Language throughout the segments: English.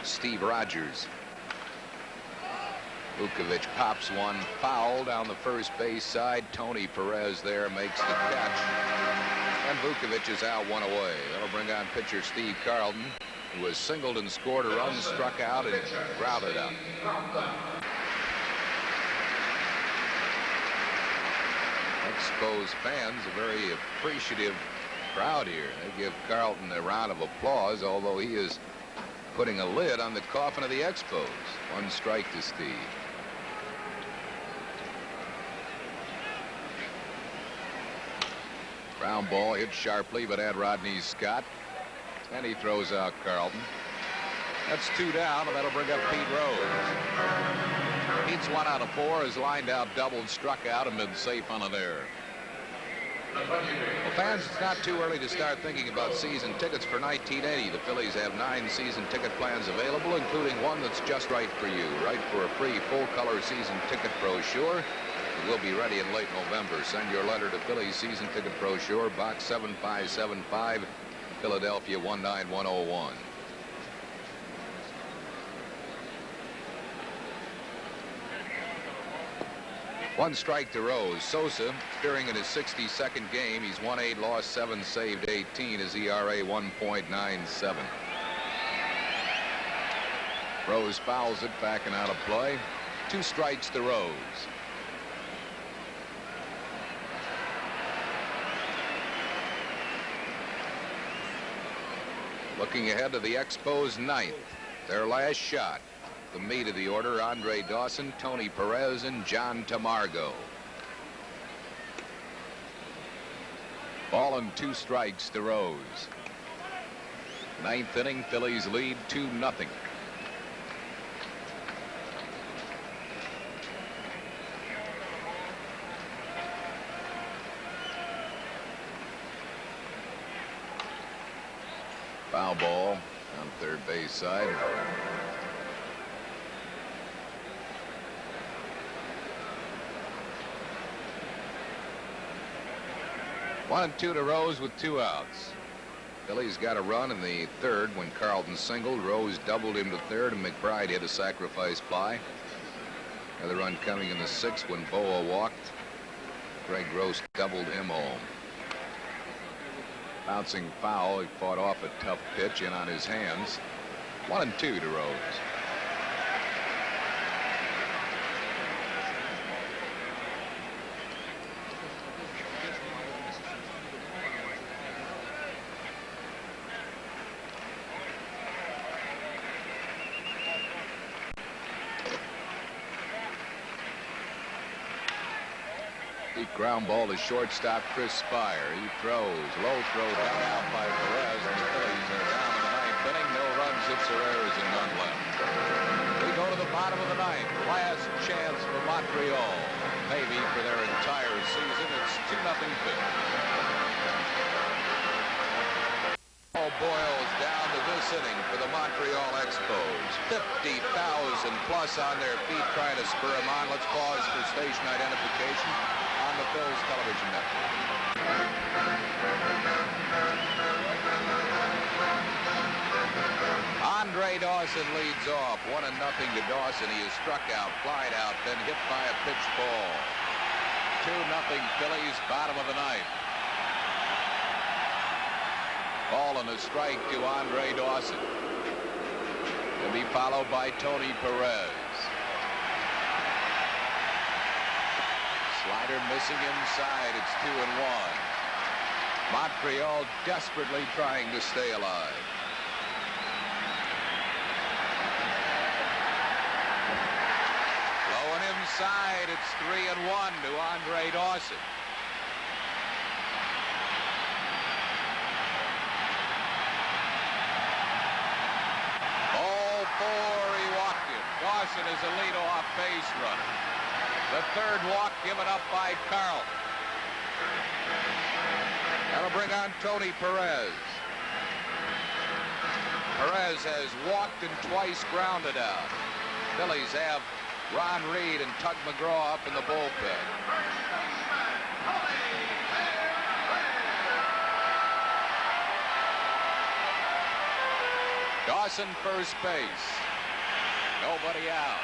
Steve Rogers. Vukovic pops one foul down the first base side. Tony Perez there makes the catch. And Vukovic is out, one away. That'll bring on pitcher Steve Carlton, who has singled and scored a run, struck out, and grounded out. Expos fans, a very appreciative crowd here. They give Carlton a round of applause, although he is putting a lid on the coffin of the Expos. One strike to Steve. Ground ball hit sharply, but at Rodney Scott, and he throws out Carlton. That's 2 down, and that'll bring up Pete Rose. Pete's 1 out of 4, is lined out, doubled, struck out, and been safe on an error. Well, fans, it's not too early to start thinking about season tickets for 1980. The Phillies have 9 season ticket plans available, including one that's just right for you. Right for a free full-color season ticket brochure. It will be ready in late November. Send your letter to Phillies season ticket brochure, Box 7575, Philadelphia 19101. One strike to Rose. Sosa, appearing in his 62nd game. He's won 8, lost 7, saved 18. His ERA 1.97. Rose fouls it back and out of play. 2 strikes to Rose. Looking ahead to the Expos' 9th. Their last shot. The meat of the order, Andre Dawson, Tony Perez, and John Tamargo. Ball and 2 strikes to Rose. 9th inning, Phillies lead 2-0. Foul ball on third base side. One and 2 to Rose with 2 outs. Phillies got a run in the 3rd when Carlton singled. Rose doubled him to 3rd, and McBride hit a sacrifice fly. Another run coming in the 6th when Boa walked. Greg Gross doubled him home. Bouncing foul. He fought off a tough pitch in on his hands. 1 and 2 to Rose. Deep ground ball to shortstop Chris Spire. He throws. Low throw down out by Perez, and the Phillies are down in the 9th inning. No runs, hits, or errors, and none left. We go to the bottom of the 9th. Last chance for Montreal. Maybe for their entire season. It's 2-0 Phillies. All boils down to this inning for the Montreal Expos. 50,000 plus on their feet trying to spur them on. Let's pause for station identification on the Phillies television network. Andre Dawson leads off. 1-0 to Dawson. He is struck out, flied out, then hit by a pitch ball. 2-0 Phillies, bottom of the 9th. Ball and a strike to Andre Dawson. He'll be followed by Tony Perez. Slider missing inside. It's 2-1. Montreal desperately trying to stay alive. Low and inside. It's 3-1 to Andre Dawson. Ball 4. He walked it. Dawson is a leadoff base runner. The 3rd walk given up by Carl. That'll bring on Tony Perez. Perez has walked and twice grounded out. Phillies have Ron Reed and Tug McGraw up in the bullpen. Dawson, first base. Nobody out.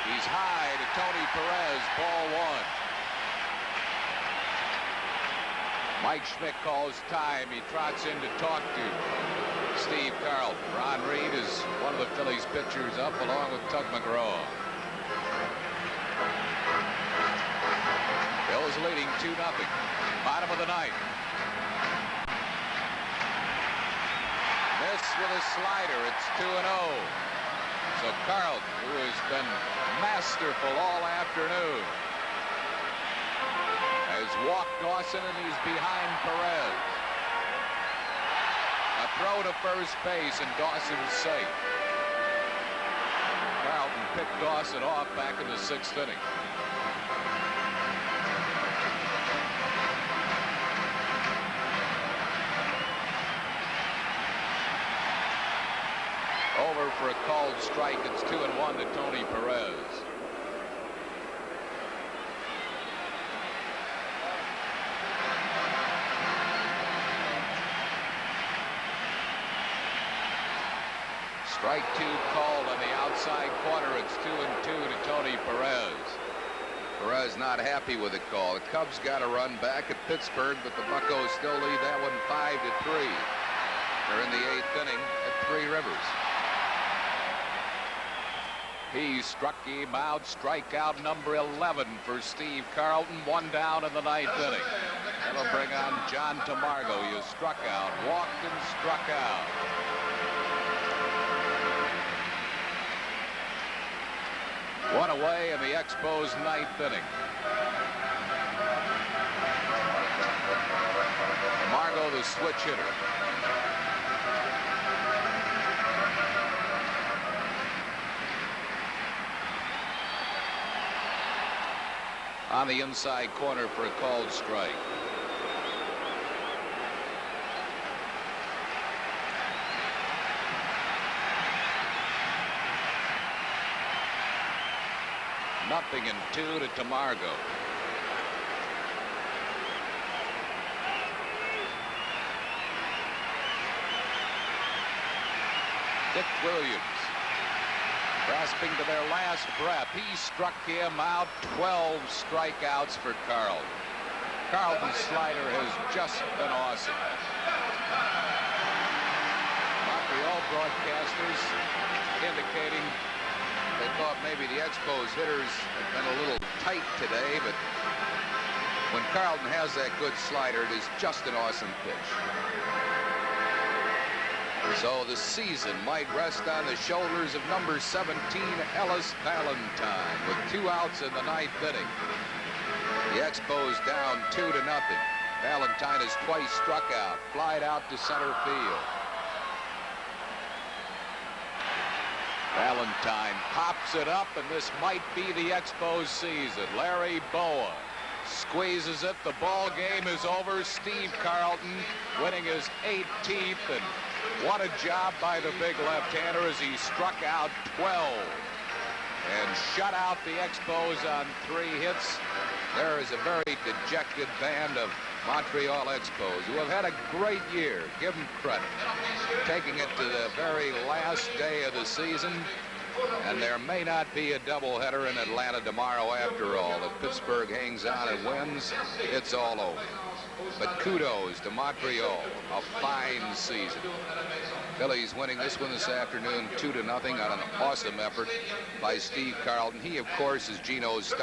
He's high to Tony Perez, ball one. Mike Schmidt calls time. He trots in to talk to Steve Carlton. Ron Reed is one of the Phillies pitchers up along with Tug McGraw. Phillies leading 2-0. Bottom of the ninth. Miss with a slider. It's 2-0. So Carlton, who has been masterful all afternoon, has walked Dawson, and he's behind Perez. A throw to first base, and Dawson's safe. Carlton picked Dawson off back in the 6th inning. Over for a called strike. It's 2-1 to Tony Perez. Strike 2 called on the outside corner. It's 2-2 to Tony Perez. Perez not happy with the call. The Cubs got a run back at Pittsburgh, but the Buccos still lead that one 5-3. They're in the 8th inning at Three Rivers. He struck him out. Strikeout number 11 for Steve Carlton. One down in the 9th inning. That'll bring on John Tamargo. He was struck out, walked and struck out. One away in the Expos 9th inning. Tamargo, the switch hitter. On the inside corner for a called strike. Nothing in 2 to Tamargo. Dick Williams, grasping to their last breath. He struck him out. 12 strikeouts for Carlton. Carlton's slider has just been awesome. Montreal broadcasters indicating they thought maybe the Expos hitters had been a little tight today, but when Carlton has that good slider, it is just an awesome pitch. So the season might rest on the shoulders of number 17, Ellis Valentine, with 2 outs in the 9th inning. The Expos down 2-0. Valentine has twice struck out, flied out to center field. Valentine pops it up, and this might be the Expos season. Larry Boa squeezes it. The ball game is over. Steve Carlton winning his 18th, and what a job by the big left-hander as he struck out 12 and shut out the Expos on 3 hits. There is a very dejected band of Montreal Expos who have had a great year. Give them credit. Taking it to the very last day of the season, and there may not be a doubleheader in Atlanta tomorrow after all. If Pittsburgh hangs on and wins, it's all over. But kudos to Montreal. A fine season. Phillies winning this one this afternoon 2-0 on an awesome effort by Steve Carlton. He, of course, is Gino's star.